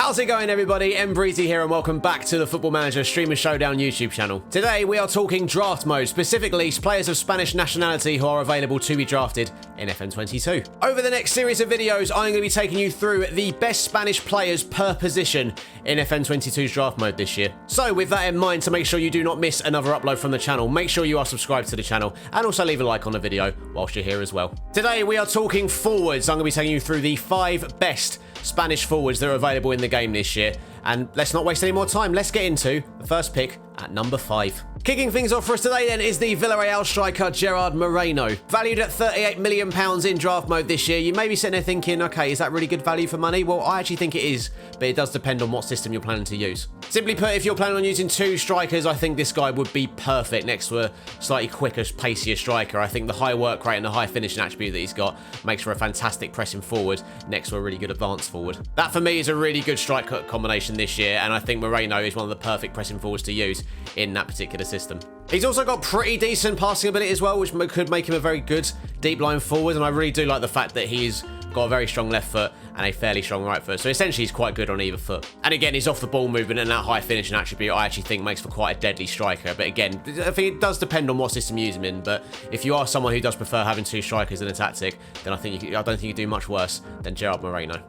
How's it going, everybody? M Breezy here and welcome back to the Football Manager Streamer Showdown YouTube channel. Today we are talking draft mode, specifically players of Spanish nationality who are available to be drafted in FM22. Over the next series of videos, I'm going to be taking you through the best Spanish players per position in FM22's draft mode this year. So with that in mind, to make sure you do not miss another upload from the channel, make sure you are subscribed to the channel and also leave a like on the video whilst you're here as well. Today we are talking forwards. I'm going to be taking you through the 5 best Spanish forwards that are available in the game this year. And let's not waste any more time. Let's get into the first pick at number 5. Kicking things off for us today then is the Villarreal striker GERARD Moreno. Valued at £38 million in draft mode this year. You may be sitting there thinking, okay, is that really good value for money? Well, I actually think it is, but it does depend on what system you're planning to use. Simply put, if you're planning on using 2 strikers, I think this guy would be perfect next to a slightly quicker, pacier striker. I think the high work rate and the high finishing attribute that he's got makes for a fantastic pressing forward next to a really good advance forward. That for me is a really good striker combination this year, and I think Moreno is one of the perfect pressing forwards to use in that particular system. He's also got pretty decent passing ability as well, which could make him a very good deep line forward, and I really do like the fact that he's got a very strong left foot and a fairly strong right foot, so essentially he's quite good on either foot. And again, his off the ball movement and that high finishing attribute I actually think makes for quite a deadly striker. But again, I think it does depend on what system you use him in, but if you are someone who does prefer having 2 strikers in a tactic, then I don't think you do much worse than GERARD Moreno.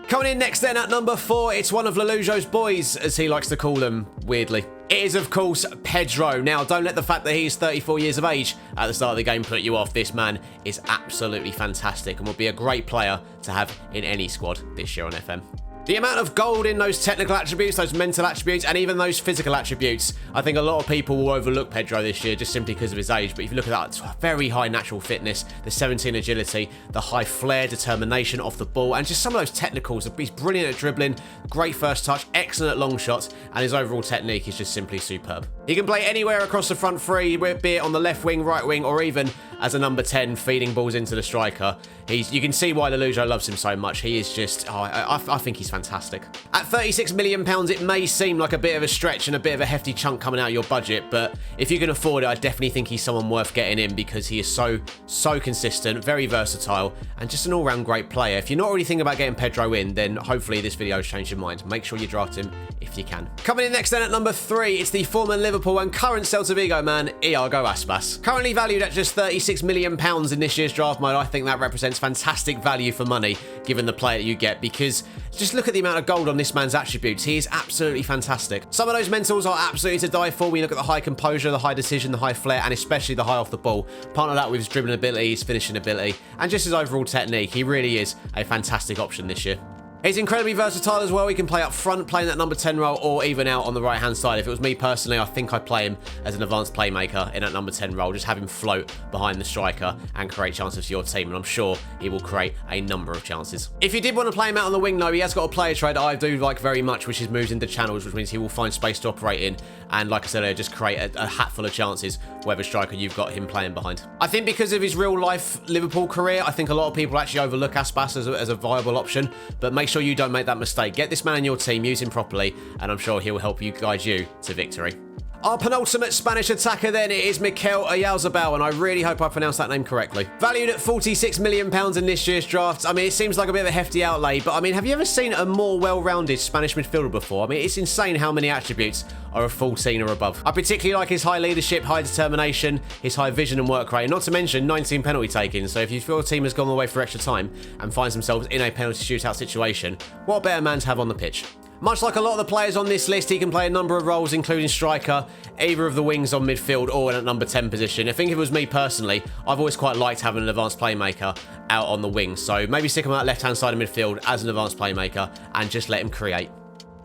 Coming in next then at number 4, it's one of Lelujo's boys, as he likes to call them, weirdly. It is, of course, Pedro. Now, don't let the fact that he's 34 years of age at the start of the game put you off. This man is absolutely fantastic and will be a great player to have in any squad this year on FM. The amount of gold in those technical attributes, those mental attributes, and even those physical attributes, I think a lot of people will overlook Pedro this year just simply because of his age. But if you look at that, very high natural fitness, the 17 agility, the high flair, determination off the ball, and just some of those technicals. He's brilliant at dribbling, great first touch, excellent at long shots, and his overall technique is just simply superb. He can play anywhere across the front 3, be it on the left wing, right wing, or even as a number 10, feeding balls into the striker. You can see why Lelujo loves him so much. He is just, I think he's fantastic. At £36 million, it may seem like a bit of a stretch and a bit of a hefty chunk coming out of your budget, but if you can afford it, I definitely think he's someone worth getting in because he is so consistent, very versatile, and just an all-round great player. If you're not already thinking about getting Pedro in, then hopefully this video has changed your mind. Make sure you draft him if you can. Coming in next then at number 3, it's the former Liverpool and current Celta Vigo man, IAGO ASPAS. Currently valued at just £36 million in this year's draft mode, I think that represents fantastic value for money given the player that you get, because just look at the amount of gold on this man's attributes. He is absolutely fantastic. Some of those mentals are absolutely to die for. We look at the high composure, the high decision, the high flair, and especially the high off the ball. Partner that with his dribbling ability, his finishing ability, and just his overall technique. He really is a fantastic option this year. He's incredibly versatile as well. He can play up front, playing that number 10 role, or even out on the right-hand side. If it was me personally, I think I'd play him as an advanced playmaker in that number 10 role. Just have him float behind the striker and create chances for your team, and I'm sure he will create a number of chances. If you did want to play him out on the wing, though, he has got a player trait that I do like very much, which is moves into channels, which means he will find space to operate in, and like I said earlier, just create a hatful of chances, whatever striker you've got him playing behind. I think because of his real-life Liverpool career, I think a lot of people actually overlook ASPAS as a viable option, but make sure you don't make that mistake. Get this man in your team, use him properly, and I'm sure he'll help you guide you to victory. Our penultimate Spanish attacker then is Mikel Oyarzabal, and I really hope I pronounced that name correctly. Valued at £46 million in this year's draft. I mean, it seems like a bit of a hefty outlay, but I mean, have you ever seen a more well-rounded Spanish midfielder before? I mean, it's insane how many attributes are a 14 or above. I particularly like his high leadership, high determination, his high vision and work rate, not to mention 19 penalty takings. So if you feel a team has gone away for extra time and finds themselves in a penalty shootout situation, what better man to have on the pitch? Much like a lot of the players on this list, he can play a number of roles, including striker, either of the wings on midfield, or in a number 10 position. I think if it was me personally, I've always quite liked having an advanced playmaker out on the wing. So maybe stick him on that left-hand side of midfield as an advanced playmaker and just let him create.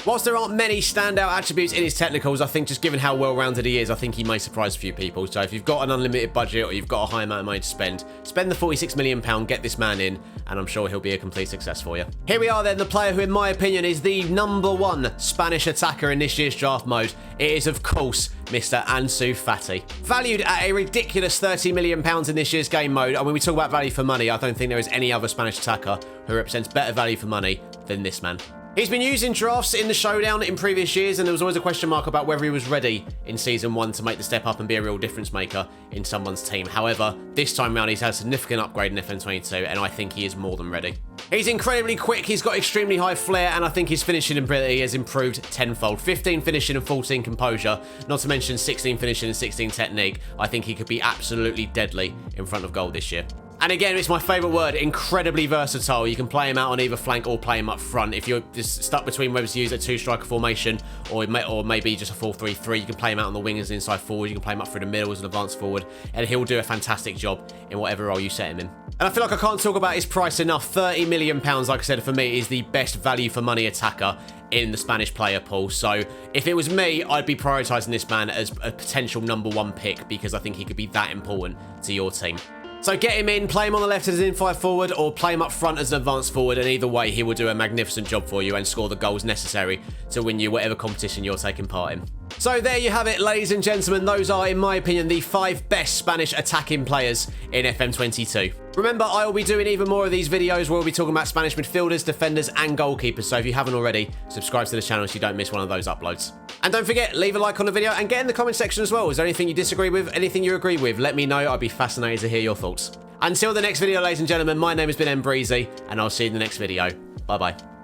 Whilst there aren't many standout attributes in his technicals, I think just given how well-rounded he is, I think he may surprise a few people. So if you've got an unlimited budget or you've got a high amount of money to spend the £46 million, get this man in, and I'm sure he'll be a complete success for you. Here we are then, the player who, in my opinion, is the number 1 Spanish attacker in this year's draft mode. It is, of course, Mr. ANSU FATI. Valued at a ridiculous £30 million in this year's game mode, and when we talk about value for money, I don't think there is any other Spanish attacker who represents better value for money than this man. He's been used in drafts in the Showdown in previous years, and there was always a question mark about whether he was ready in Season 1 to make the step up and be a real difference maker in someone's team. However, this time round he's had a significant upgrade in FM22, and I think he is more than ready. He's incredibly quick, he's got extremely high flair, and I think his finishing ability has improved tenfold. 15 finishing and 14 composure, not to mention 16 finishing and 16 technique. I think he could be absolutely deadly in front of goal this year. And again, it's my favourite word, incredibly versatile. You can play him out on either flank or play him up front. If you're just stuck between whether to use a two-striker formation or maybe just a 4-3-3, you can play him out on the wing as an inside forward. You can play him up through the middle as an advanced forward, and he'll do a fantastic job in whatever role you set him in. And I feel like I can't talk about his price enough. £30 million, like I said, for me is the best value for money attacker in the Spanish player pool. So if it was me, I'd be prioritising this man as a potential #1 pick because I think he could be that important to your team. So get him in, play him on the left as an inside forward, or play him up front as an advanced forward, and either way, he will do a magnificent job for you and score the goals necessary to win you whatever competition you're taking part in. So there you have it, ladies and gentlemen. Those are, in my opinion, the 5 best Spanish attacking players in FM22. Remember, I will be doing even more of these videos where we'll be talking about Spanish midfielders, defenders, and goalkeepers. So if you haven't already, subscribe to the channel so you don't miss one of those uploads. And don't forget, leave a like on the video and get in the comment section as well. Is there anything you disagree with, anything you agree with? Let me know. I'd be fascinated to hear your thoughts. Until the next video, ladies and gentlemen, my name has been M Breezy, and I'll see you in the next video. Bye-bye.